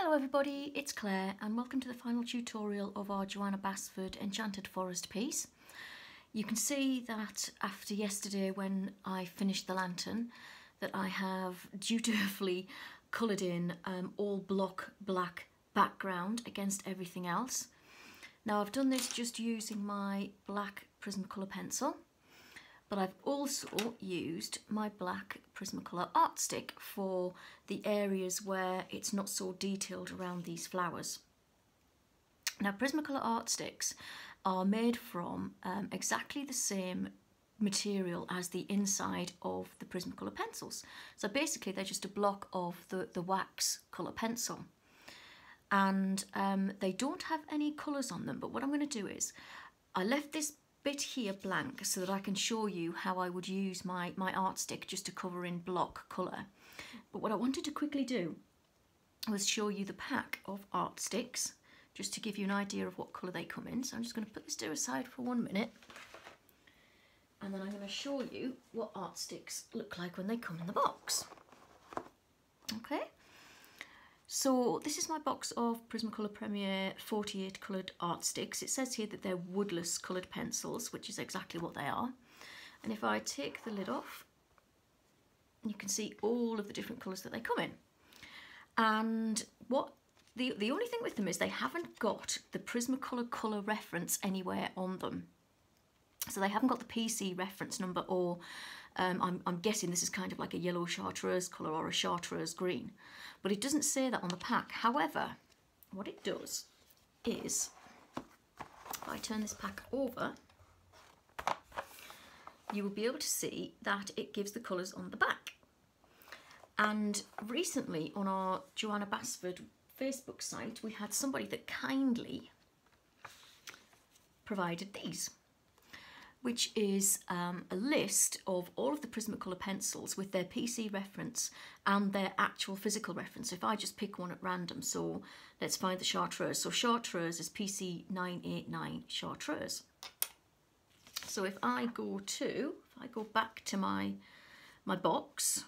Hello everybody, it's Claire and welcome to the final tutorial of our Johanna Basford Enchanted Forest piece. You can see that after yesterday when I finished the lantern that I have dutifully coloured in all block black background against everything else. Now I've done this just using my black Prismacolor pencil, but I've also used my black Prismacolor Art Stick for the areas where it's not so detailed around these flowers. Now Prismacolor Art Sticks are made from exactly the same material as the inside of the Prismacolor pencils. So basically they're just a block of the wax colour pencil. And they don't have any colours on them, but what I'm going to do is I left this bit here blank so that I can show you how I would use my art stick just to cover in block colour. But what I wanted to quickly do was show you the pack of art sticks just to give you an idea of what colour they come in. So I'm just going to put this to aside for 1 minute and then I'm going to show you what art sticks look like when they come in the box. Okay, so this is my box of Prismacolor Premier 48 coloured art sticks. It says here that they're woodless coloured pencils, which is exactly what they are. And if I take the lid off, you can see all of the different colours that they come in. And what the only thing with them is they haven't got the Prismacolor colour reference anywhere on them. So they haven't got the PC reference number, or I'm guessing this is kind of like a yellow chartreuse colour or a chartreuse green. But it doesn't say that on the pack. However, what it does is, if I turn this pack over, you will be able to see that it gives the colours on the back. And recently on our Johanna Basford Facebook site, we had somebody that kindly provided these, which is a list of all of the Prismacolor pencils with their PC reference and their actual physical reference. If I just pick one at random, so let's find the chartreuse. So chartreuse is PC 989 chartreuse. So if I go back to my box,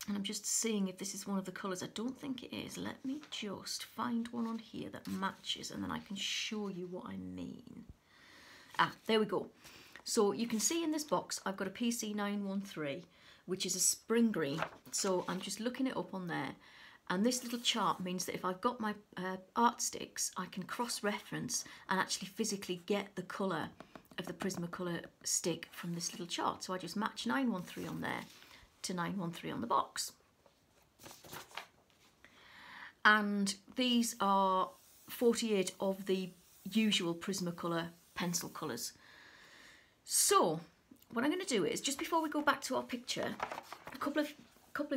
and I'm just seeing if this is one of the colours. I don't think it is. Let me just find one on here that matches and then I can show you what I mean. Ah, there we go. So you can see in this box I've got a PC 913, which is a spring green. So I'm just looking it up on there. And this little chart means that if I've got my art sticks, I can cross-reference and actually physically get the colour of the Prismacolor stick from this little chart. So I just match 913 on there to 913 on the box. And these are 48 of the usual Prismacolor pencil colours. So what I'm going to do is, just before we go back to our picture, a couple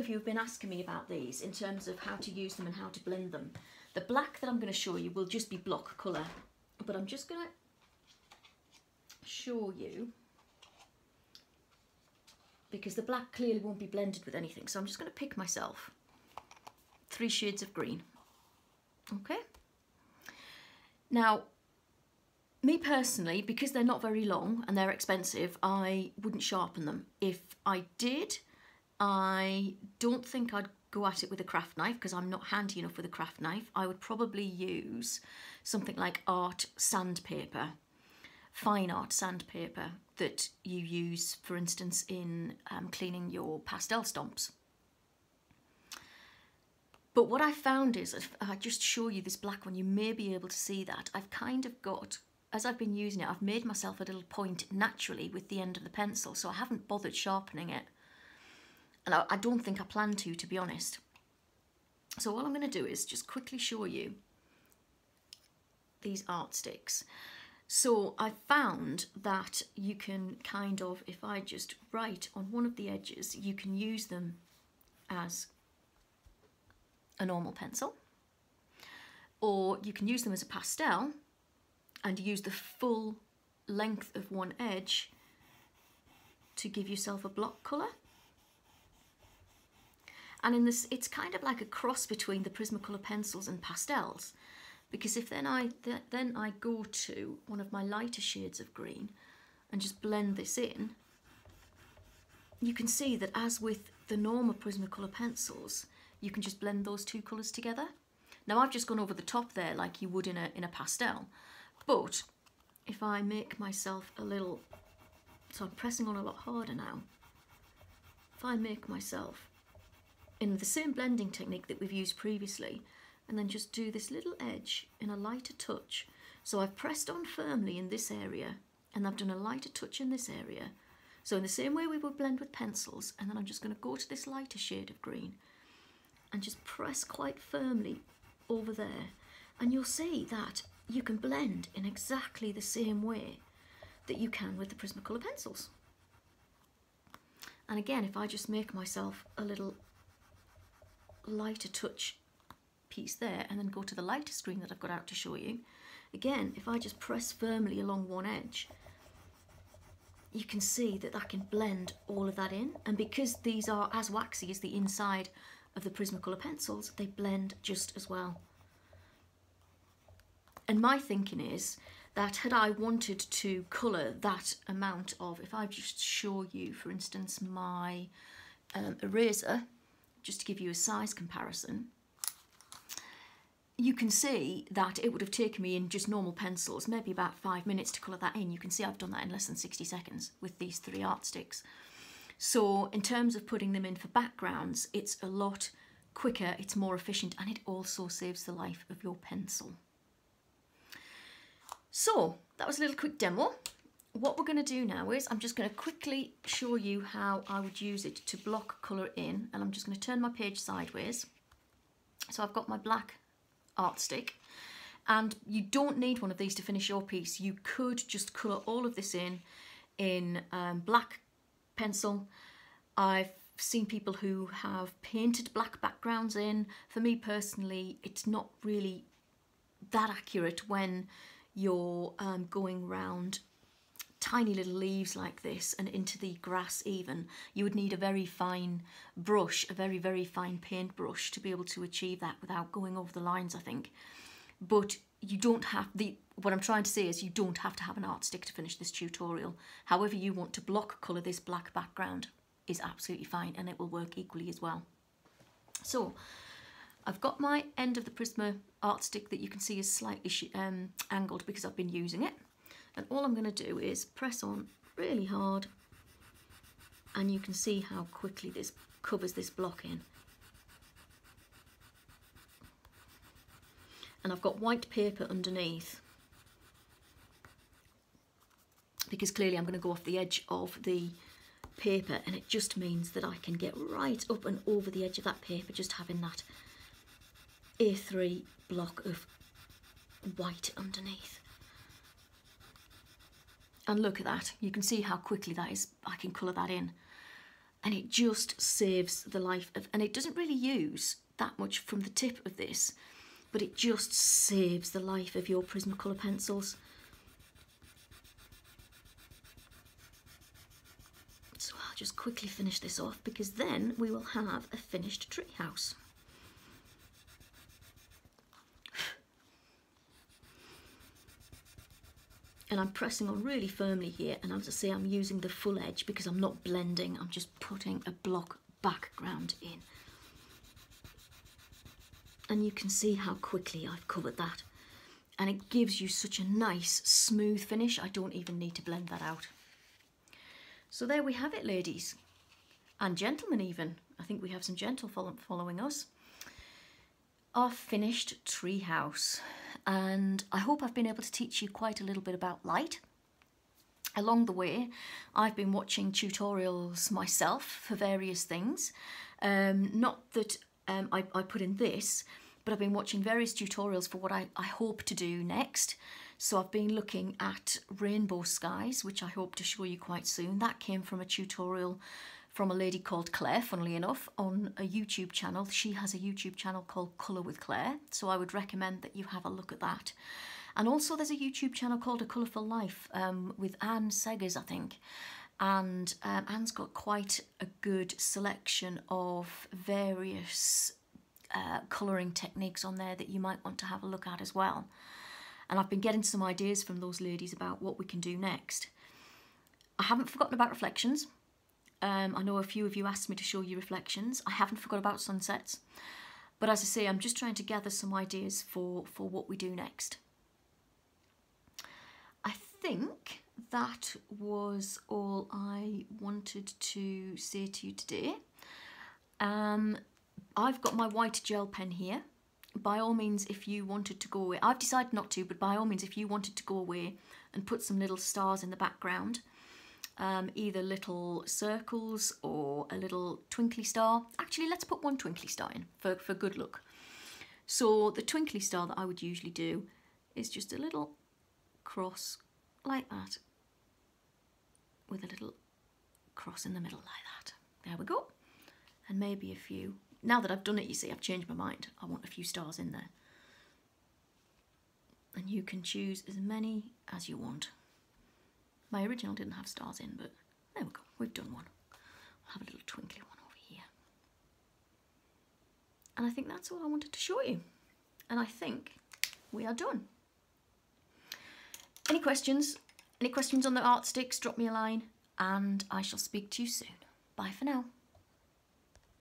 of you have been asking me about these in terms of how to use them and how to blend them. The black that I'm going to show you will just be block colour, but I'm just going to show you, because the black clearly won't be blended with anything. So I'm just going to pick myself 3 shades of green. Okay. Now, me personally, because they're not very long and they're expensive, I wouldn't sharpen them. If I did, I don't think I'd go at it with a craft knife because I'm not handy enough with a craft knife. I would probably use something like art sandpaper, fine art sandpaper that you use, for instance, in cleaning your pastel stomps. But what I found is, if I just show you this black one, you may be able to see that I've kind of got, as I've been using it, I've made myself a little point naturally with the end of the pencil, so I haven't bothered sharpening it. And I don't think I plan to be honest. So all I'm going to do is just quickly show you these art sticks. So I found that you can kind of, if I just write on one of the edges, you can use them as a normal pencil, or you can use them as a pastel and use the full length of one edge to give yourself a block colour. And in this, it's kind of like a cross between the Prismacolor pencils and pastels, because if then I go to one of my lighter shades of green and just blend this in, you can see that as with the normal Prismacolor pencils, you can just blend those two colours together. Now I've just gone over the top there like you would in a pastel, but if I make myself a little, so I'm pressing on a lot harder now, if I make myself in the same blending technique that we've used previously, and then just do this little edge in a lighter touch. So I've pressed on firmly in this area, and I've done a lighter touch in this area. So in the same way we would blend with pencils, and then I'm just going to go to this lighter shade of green and just press quite firmly over there. And you'll see that you can blend in exactly the same way that you can with the Prismacolor pencils. And again, if I just make myself a little lighter touch piece there and then go to the lighter screen that I've got out to show you, again, if I just press firmly along one edge, you can see that I can blend all of that in. And because these are as waxy as the inside of the Prismacolor pencils, they blend just as well. And my thinking is that had I wanted to colour that amount of, if I just show you, for instance, my eraser, just to give you a size comparison, you can see that it would have taken me in just normal pencils maybe about 5 minutes to colour that in. You can see I've done that in less than 60 seconds with these 3 art sticks. So in terms of putting them in for backgrounds, it's a lot quicker, it's more efficient, and it also saves the life of your pencil. So that was a little quick demo. What we're going to do now is I'm just going to quickly show you how I would use it to block colour in, and I'm just going to turn my page sideways. So I've got my black art stick, and you don't need one of these to finish your piece. You could just colour all of this in black pencil. I've seen people who have painted black backgrounds in. For me personally, it's not really that accurate when you're going round tiny little leaves like this and into the grass even. You would need a very fine brush, a very, very fine paint brush to be able to achieve that without going over the lines, I think. But you don't have, what I'm trying to say is you don't have to have an art stick to finish this tutorial. However you want to block colour this black background is absolutely fine, and it will work equally as well. So I've got my end of the Prisma art stick that you can see is slightly angled because I've been using it. And all I'm going to do is press on really hard, and you can see how quickly this covers this block in. And I've got white paper underneath because clearly I'm going to go off the edge of the paper, and it just means that I can get right up and over the edge of that paper just having that A3 block of white underneath. And look at that, you can see how quickly that is, I can colour that in. And it just saves the life of, and it doesn't really use that much from the tip of this, but it just saves the life of your Prismacolor pencils. So I'll just quickly finish this off because then we will have a finished treehouse. And I'm pressing on really firmly here, and as I say, I'm using the full edge because I'm not blending, I'm just putting a block background in. And you can see how quickly I've covered that. And it gives you such a nice, smooth finish, I don't even need to blend that out. So there we have it, ladies. And gentlemen even. I think we have some gentle following us. Our finished treehouse. And I hope I've been able to teach you quite a little bit about light. Along the way, I've been watching tutorials myself for various things. Not that I put in this, but I've been watching various tutorials for what I hope to do next. So I've been looking at rainbow skies, which I hope to show you quite soon. That came from a tutorial from a lady called Claire, funnily enough, on a YouTube channel. She has a YouTube channel called Colour with Claire, so I would recommend that you have a look at that. And also there's a YouTube channel called A Colourful Life with Anne Seggers, I think. And Anne's got quite a good selection of various colouring techniques on there that you might want to have a look at as well. And I've been getting some ideas from those ladies about what we can do next. I haven't forgotten about reflections. I know a few of you asked me to show you reflections. I haven't forgot about sunsets. But as I say, I'm just trying to gather some ideas for what we do next. I think that was all I wanted to say to you today. I've got my white gel pen here. By all means, if you wanted to go away, I've decided not to, but by all means, if you wanted to go away and put some little stars in the background, either little circles or a little twinkly star. Actually, let's put one twinkly star in for good luck. So the twinkly star that I would usually do is just a little cross like that, with a little cross in the middle like that. There we go. And maybe a few. Now that I've done it, you see, I've changed my mind. I want a few stars in there. And you can choose as many as you want. My original didn't have stars in, but there we go. We've done one. I'll have a little twinkly one over here. And I think that's all I wanted to show you. And I think we are done. Any questions? Any questions on the Art Stix? Drop me a line and I shall speak to you soon. Bye for now.